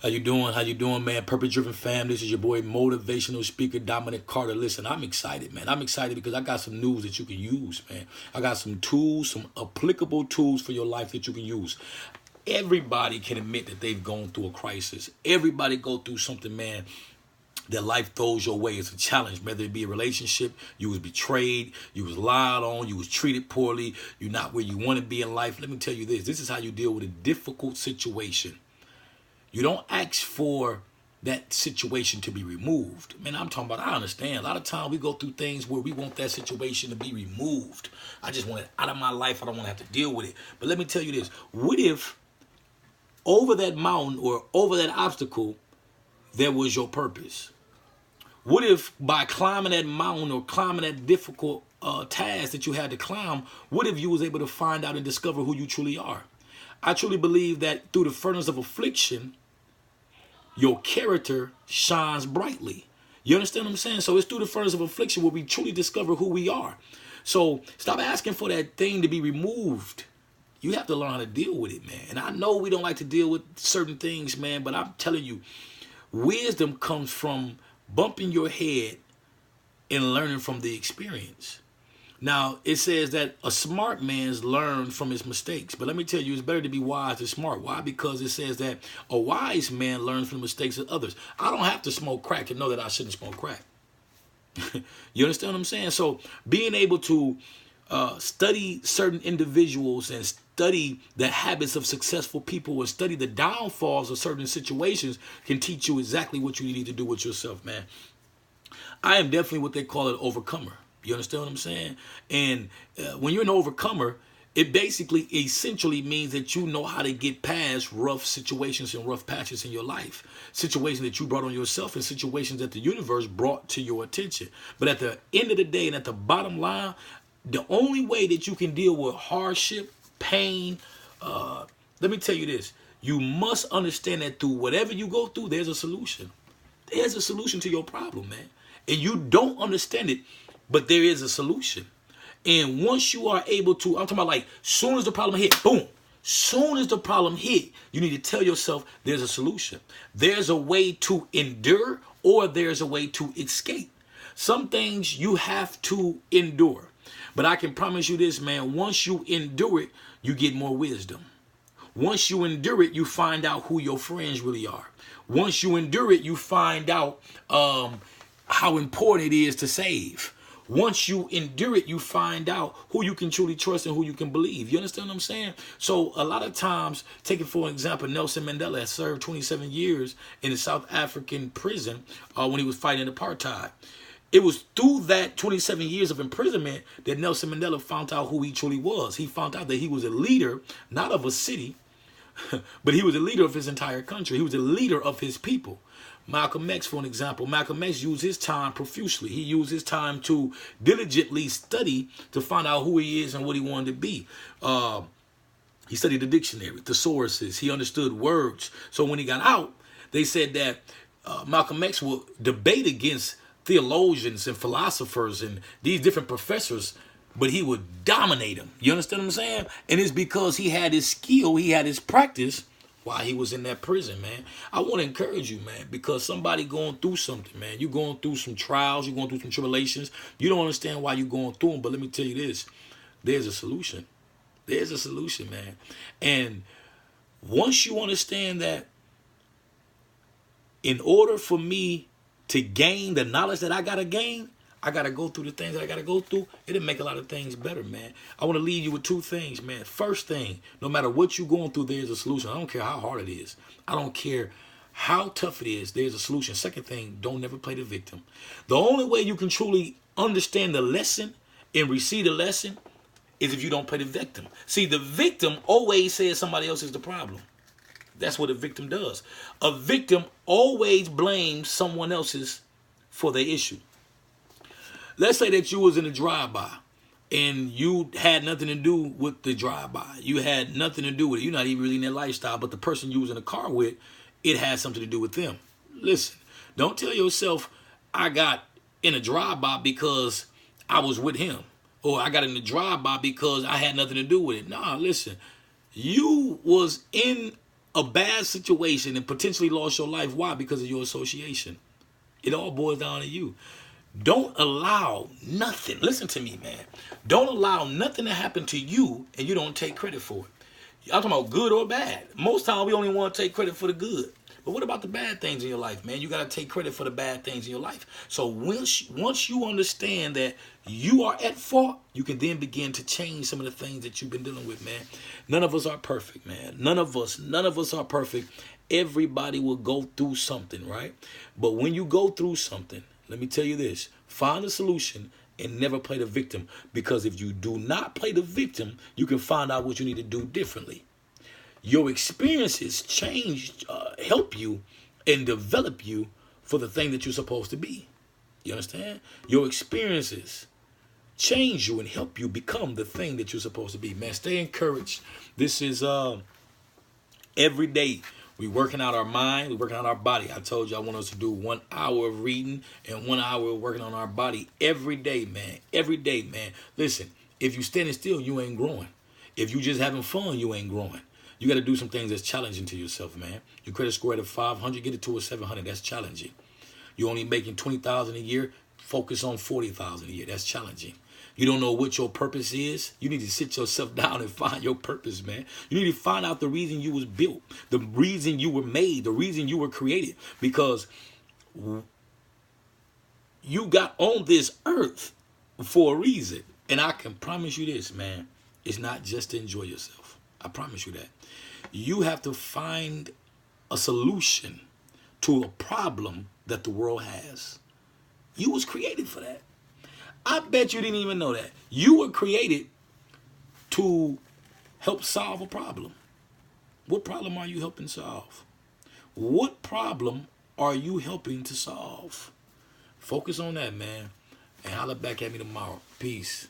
How you doing? How you doing, man? Purpose Driven Fam. This is your boy, motivational speaker Dominic Carter. Listen, I'm excited, man. I'm excited because I got some news that you can use, man. I got some tools, some applicable tools for your life that you can use. Everybody can admit that they've gone through a crisis. Everybody go through something, man, that life throws your way. It's a challenge, whether it be a relationship, you was betrayed, you was lied on, you was treated poorly, you're not where you want to be in life. Let me tell you this. This is how you deal with a difficult situation. You don't ask for that situation to be removed. Man, I'm talking about, I understand. A lot of times we go through things where we want that situation to be removed. I just want it out of my life. I don't want to have to deal with it. But let me tell you this. What if over that mountain or over that obstacle, there was your purpose? What if by climbing that mountain or climbing that difficult task that you had to climb, what if you was able to find out and discover who you truly are? I truly believe that through the furnace of affliction, your character shines brightly. You understand what I'm saying? So it's through the furnace of affliction where we truly discover who we are. So stop asking for that thing to be removed. You have to learn how to deal with it, man. And I know we don't like to deal with certain things, man, but I'm telling you, wisdom comes from bumping your head and learning from the experience. Now, it says that a smart man's learned from his mistakes. But let me tell you, it's better to be wise than smart. Why? Because it says that a wise man learns from the mistakes of others. I don't have to smoke crack to know that I shouldn't smoke crack. You understand what I'm saying? So being able to study certain individuals and study the habits of successful people or study the downfalls of certain situations can teach you exactly what you need to do with yourself, man. I am definitely what they call an overcomer. You understand what I'm saying? And when you're an overcomer, it basically essentially means that you know how to get past rough situations and rough patches in your life. Situations that you brought on yourself and situations that the universe brought to your attention. But at the end of the day and at the bottom line, the only way that you can deal with hardship, pain, let me tell you this. You must understand that through whatever you go through, there's a solution. There's a solution to your problem, man. And you don't understand it, but there is a solution. And once you are able to, I'm talking about like, soon as the problem hit, boom. Soon as the problem hit, you need to tell yourself there's a solution. There's a way to endure or there's a way to escape. Some things you have to endure. But I can promise you this, man, once you endure it, you get more wisdom. Once you endure it, you find out who your friends really are. Once you endure it, you find out how important it is to save. Once you endure it, you find out who you can truly trust and who you can believe. You understand what I'm saying? So a lot of times, taking for example, Nelson Mandela has served 27 years in a South African prison when he was fighting apartheid. It was through that 27 years of imprisonment that Nelson Mandela found out who he truly was. He found out that he was a leader, not of a city, but he was a leader of his entire country. He was a leader of his people. Malcolm X, for an example, Malcolm X used his time profusely. He used his time to diligently study to find out who he is and what he wanted to be. He studied the dictionary, thesauruses. He understood words. So when he got out, they said that Malcolm X would debate against theologians and philosophers and these different professors, but he would dominate them. You understand what I'm saying? And it's because he had his skill, he had his practice while he was in that prison, man. I want to encourage you, man, because somebody going through something, man. You're going through some trials, you're going through some tribulations. You don't understand why you're going through them, but let me tell you this. There's a solution. There's a solution, man. And once you understand that, in order for me to gain the knowledge that I got to gain, I got to go through the things that I got to go through. It'll make a lot of things better, man. I want to leave you with two things, man. First thing, no matter what you're going through, there's a solution. I don't care how hard it is. I don't care how tough it is. There's a solution. Second thing, don't never play the victim. The only way you can truly understand the lesson and receive the lesson is if you don't play the victim. See, the victim always says somebody else is the problem. That's what a victim does. A victim always blames someone else's for their issue. Let's say that you was in a drive-by and you had nothing to do with the drive-by. You had nothing to do with it. You're not even really in their lifestyle, but the person you was in a car with, it has something to do with them. Listen, don't tell yourself, I got in a drive-by because I was with him. Or I got in the drive-by because I had nothing to do with it. Nah, listen, you was in a bad situation and potentially lost your life. Why? Because of your association. It all boils down to you. Don't allow nothing. Listen to me, man. Don't allow nothing to happen to you and you don't take credit for it. I'm talking about good or bad. Most times we only want to take credit for the good. But what about the bad things in your life, man? You got to take credit for the bad things in your life. So once you understand that you are at fault, you can then begin to change some of the things that you've been dealing with, man. None of us are perfect, man. None of us are perfect. Everybody will go through something, right? But when you go through something, let me tell you this, find a solution and never play the victim. Because if you do not play the victim, you can find out what you need to do differently. Your experiences help you and develop you for the thing that you're supposed to be. You understand? Your experiences change you and help you become the thing that you're supposed to be. Man, stay encouraged. This is every day. We working out our mind, we working out our body. I told you I want us to do 1 hour of reading and 1 hour of working on our body every day, man. Every day, man. Listen, if you standing still, you ain't growing. If you just having fun, you ain't growing. You got to do some things that's challenging to yourself, man. Your credit score at a 500, get it to a 700. That's challenging. You're only making $20,000 a year. Focus on $40,000 a year. That's challenging. You don't know what your purpose is. You need to sit yourself down and find your purpose, man. You need to find out the reason you was built, the reason you were made, the reason you were created. Because you got on this earth for a reason. And I can promise you this, man. It's not just to enjoy yourself. I promise you that. You have to find a solution to a problem that the world has. You was created for that. I bet you didn't even know that. You were created to help solve a problem. What problem are you helping solve? What problem are you helping to solve? Focus on that, man. And holler back at me tomorrow. Peace.